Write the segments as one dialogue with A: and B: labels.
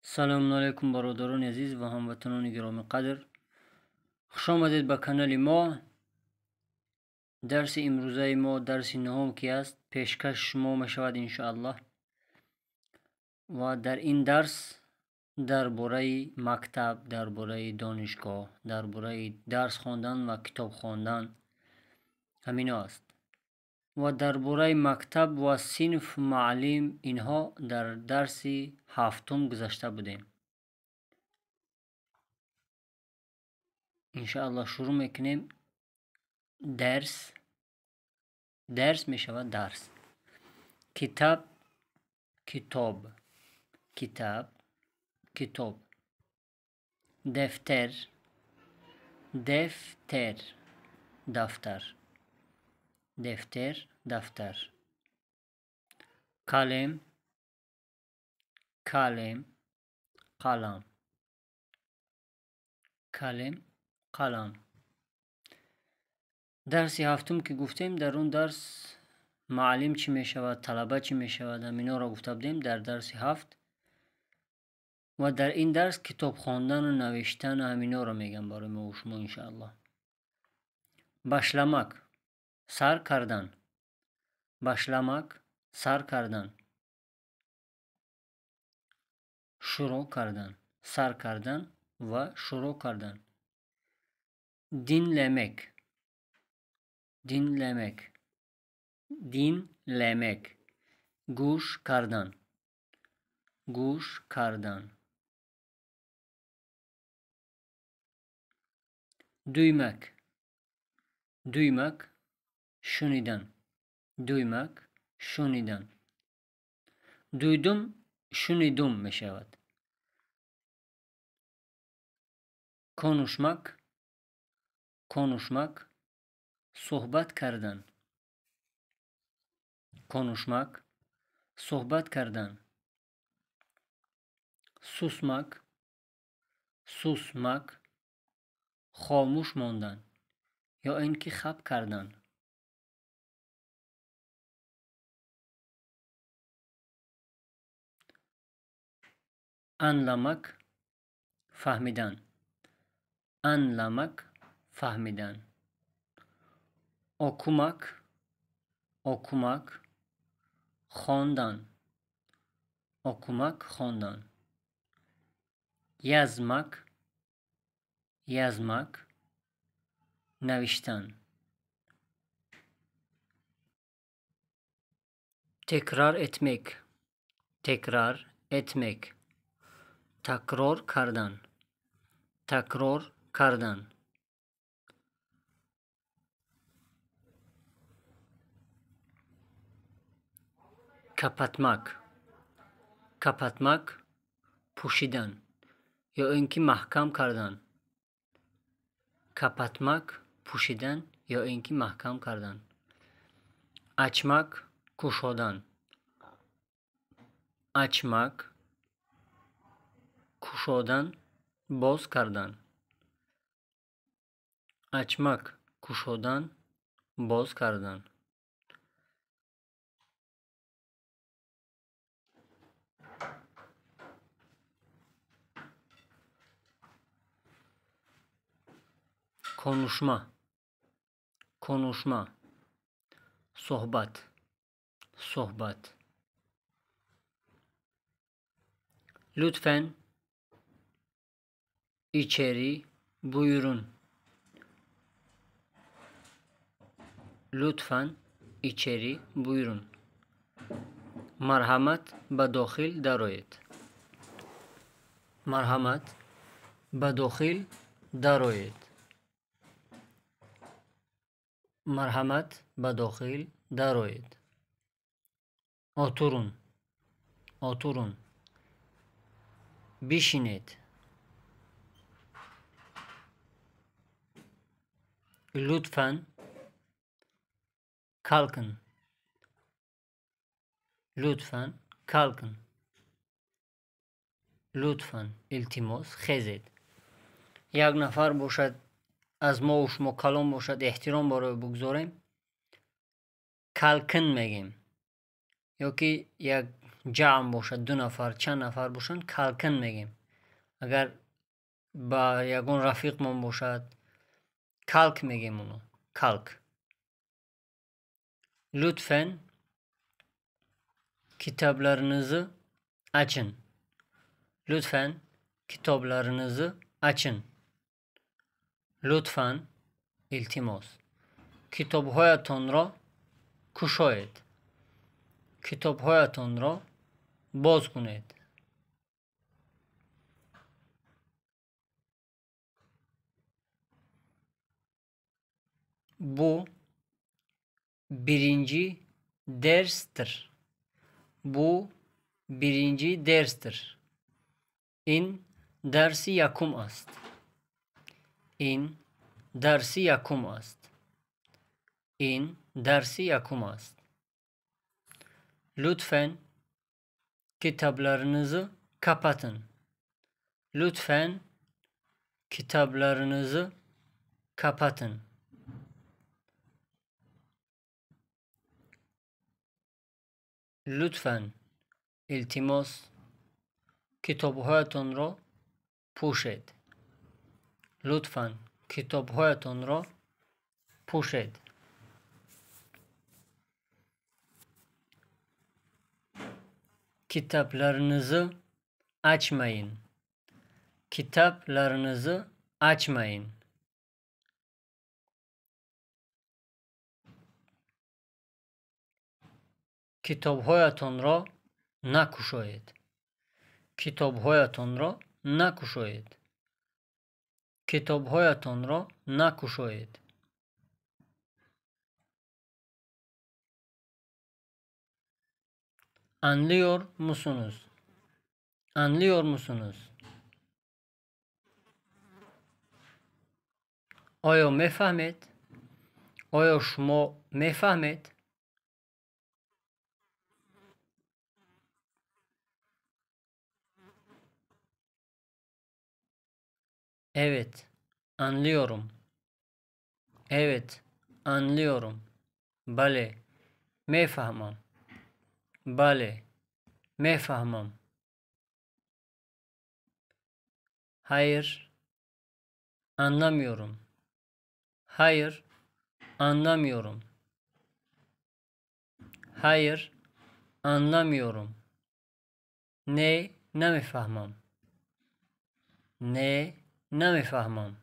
A: سلام علیکم برادران عزیز و هموطنان گرامی قدر، خوش آمدید به کانال ما. درس امروزه ما درس نهم که است پیشکش شما می شود انشاءالله. و در این درس درباره مکتب، درباره دانشگاه، درباره درس خواندن و کتاب خواندن همین است. و درباره مکتب و صنف معلم اینها در درس هفتم گذشته بودیم. انشاءالله شروع میکنیم. درس می شود درس. کتاب کتاب کتاب کتاب. دفتر دفتر دفتر دفتر دفتر. قلم قلم قلم قلم قلم. درس هفتم که گفتیم در اون درس معلم چی می شود، طلبه چی می شود، همینا را گفته بودیم در درس هفت. و در این درس کتاب خواندن و نوشتن همینا را میگم برای ما و شما انشاءالله. باشlamak سر کردن. باشlamak سر کردن. شروع کردن سر کردن و شروع کردن. dinlemek dinlemek dinlemek. گوش کردن گوش کردن. duymak duymak şunidan duymak şunidan. duydum şunidum می شود. konuşmak konuşmak صحبت کردن konuşmak صحبت کردن. susmak susmak خاموش ماندن یا اینکه خب کردن. anlamak فهمیدن anlamak فهمیدن. okumak okumak خواندن okumak خواندن. yazmak yazmak نوشتن. tekrar etmek tekrar etmek. تکرار کردن تکرار کردن. kapatmak kapatmak پوشیدن یا اینکه محکم کردن. kapatmak پوشیدن یا اینکه محکم کردن. açmak گشودن açmak گشودن باز کردن. açmak گشودن باز کردن. konuşma konuşma sohbet sohbet. lütfen içeri buyurun lütfen içeri buyurun. مرحمت به داخل درآیید مرحمت به داخل درآیید. مرحمت به داخل درآیید. oturun oturun بشینید. lütfen kalkın lütfen kalkın. لطفاً التماس خیزید. یک نفر باشد از ما و شما کلام باشد احترام برای بگذاریم کلکن میگیم. یا که یک جمع باشد، 2 نفر چند نفر باشند کلکن میگیم. اگر با یگون رفیق من باشد کلک میگیم اونو، کلک. لطفاً kitaplarınızı açın. Lütfen kitaplarınızı açın. Lütfen iltimos. Kitapهایتان را گشایید. kitapهایتان را باز کنید. Bu birinci derstir. Bu birinci derstir. In dersi yakum ast. In dersi yakum ast. In dersi yakum ast. Lütfen kitaplarınızı kapatın. Lütfen kitaplarınızı kapatın. Lütfen iltimos kitapهایتان را پوشید. Lütfen kitapهایتان را پوشید. Kitaplarınızı açmayın. Kitaplarınızı açmayın. kitapهایتان را نگشایید. kitapهایتان را نگشایید. kitapهایتان را نگشایید. Anlıyor musunuz? Anlıyor musunuz? آیا میفهمید؟ آیا شما میفهمید؟ Evet, anlıyorum. Evet, anlıyorum. Bale, میفهمم. Bale, میفهمم. Hayır, anlamıyorum. Hayır, anlamıyorum. Hayır, anlamıyorum. Ne, نمیفهمم. Ne, نمیفهمم.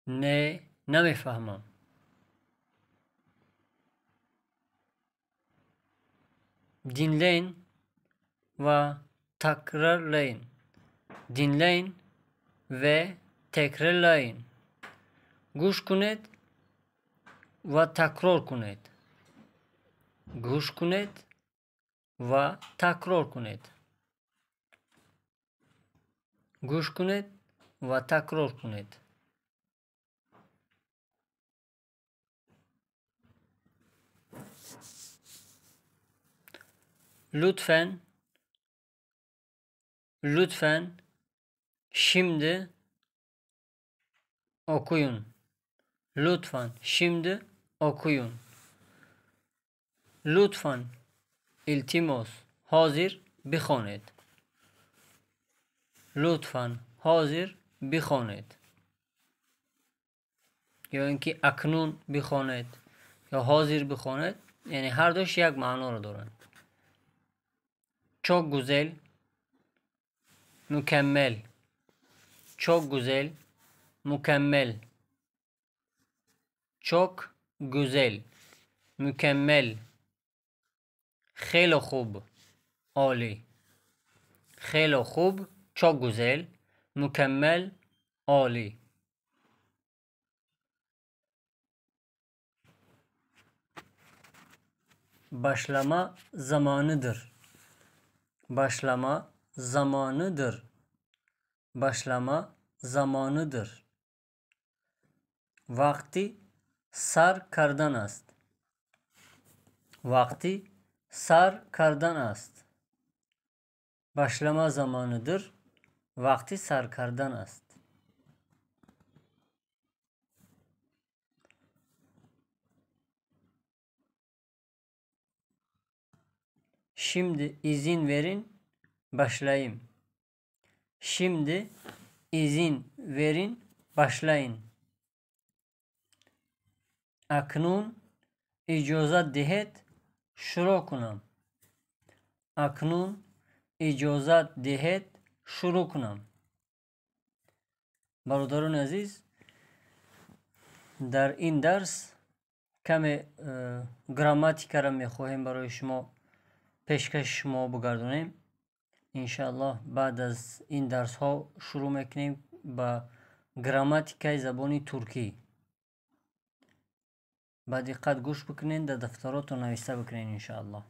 A: Ne, نمیفهمم. Dinleyin ve tekrarlayın. Dinleyin ve tekrarlayın. Guş kuned ve tekrar kuned. Guş kuned ve tekrar kuned. Guş kuned ve tekrar kuned. Lütfen, lütfen şimdi okuyun. Lütfen şimdi okuyun. Lütfen iltimos hazır بخوانید. لطفاً حاضر بخوانید. یا اینکه اکنون بخوانید یا حاضر بخوانید، یعنی هر دوش یک معنا رو دارن. çok güzel، mükemmel. çok güzel، mükemmel. çok güzel، mükemmel. خیلی خوب، عالی. خیلی خوب، çok güzel، mükemmel، عالی. Başlama zamanıdır. Başlama zamanıdır. Başlama zamanıdır. Vakti sar kardan ast. Vakti sar kardan ast. Başlama zamanıdır. Vakti sar kardan ast. Şimdi izin verin başlayayım. Şimdi izin verin başlayın. Aknun icazet dehet şuru kunam. Aknun icazet dehet şuru kunam. برادران عزیز، در این درس کم گراماتیک را میخواهیم برای شما پیشکش شما بگردونیم. انشاءالله بعد از این درس ها شروع میکنیم با گراماتیکای زبان ترکی. با دقت گوش بکنین، در دفتراتون نوشته بکنین انشاءالله.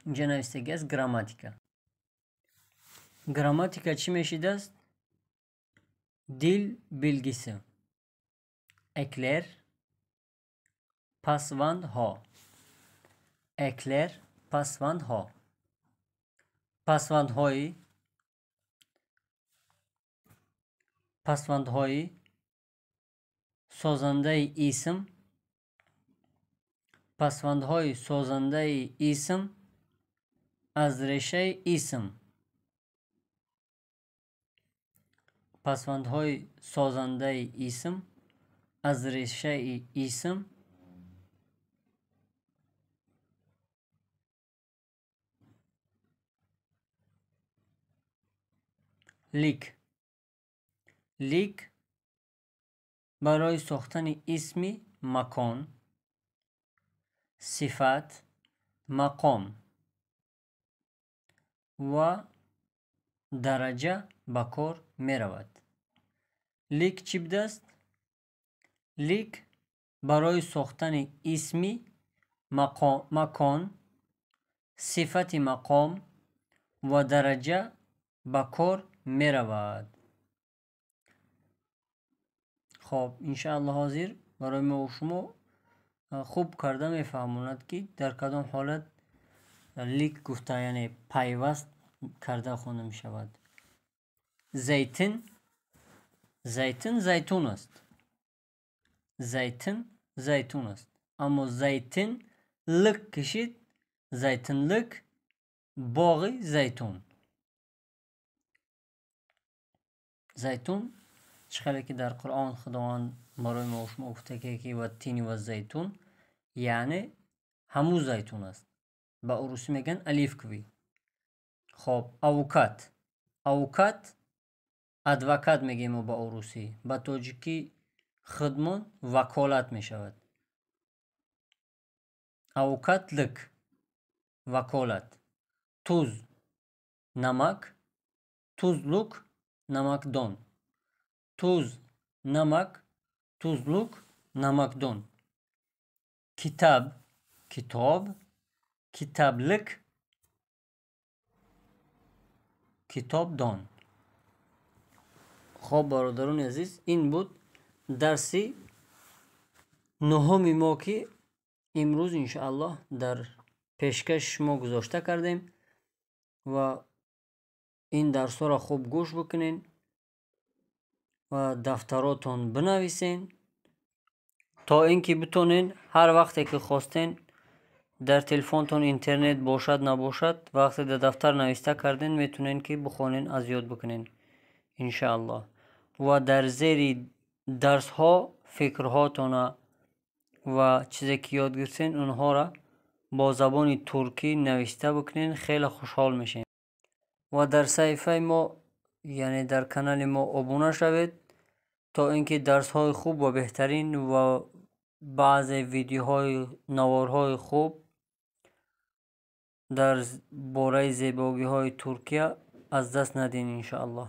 A: اینجا نوشتگی است گراماتیکا. گراماتیکا چی میشید است؟ Dil bilgisi. Ekler, pasvandha. Ekler, pasvandha. Pasvandhایی سازنده اسم. پسوندهای سازنده اسم از ریشه اسم. پسوندهای سازنده اسم از ریشه اسم. لیک. لیک برای ساختن اسم مکان، صفت، مقام و درجه به کار می رود. لیک چی بوده است؟ لیک برای ساختن اسم مکان، صفت مقام و درجه به کار می رود. خب انشاءالله حاضر برای ما و شما خوب کرده میفهموند که در کدام حالت لیک گفته، یعنی پیوست کرده خونده می شود. زیتون، زیتون زیتون است. زیتون زیتون است. اما زیتون لک کشید، زیتون لک باغ زیتون. زیتون چقدر که در قرآن خداوند برای ما و شما گفته که و تین و زیتون، یعنی همو زیتون است. با عروسی میگن الیف کوی. خب اوکات. اوکات ادوکات میگیم با عروسی. با تاجیکی خدمون وکالت میشود. اوکات لک وکالت. توز نمک، tuzluk namakdon. Tuz namak, tuzluk namakdon. Kitap, kitap, kitaplık, kitapdon. خب برادران عزیز، این بود درسی نهمی ما که امروز انشاءالله در پیشکش ما گذاشته کردیم و این درس ها را خوب گوش بکنین و دفتراتون بنویسین تا اینکه بتونین هر وقتی که خواستین در تلفنتون اینترنت باشد نباشد وقتی در دفتر نوشته کردین میتونین که بخونین از یاد بکنین انشاءالله. و در زیر درس ها فکرهاتون و چیزی که یاد گرفتین اونها را با زبان ترکی نوشته بکنین، خیلی خوشحال میشین. و در صفحه ما یعنی در کانال ما ابونه شوید تا اینکه درس های خوب و بهترین و بعض ویدیوهای نوارهای خوب در باره زیبایی های ترکیه از دست ندین انشاءالله.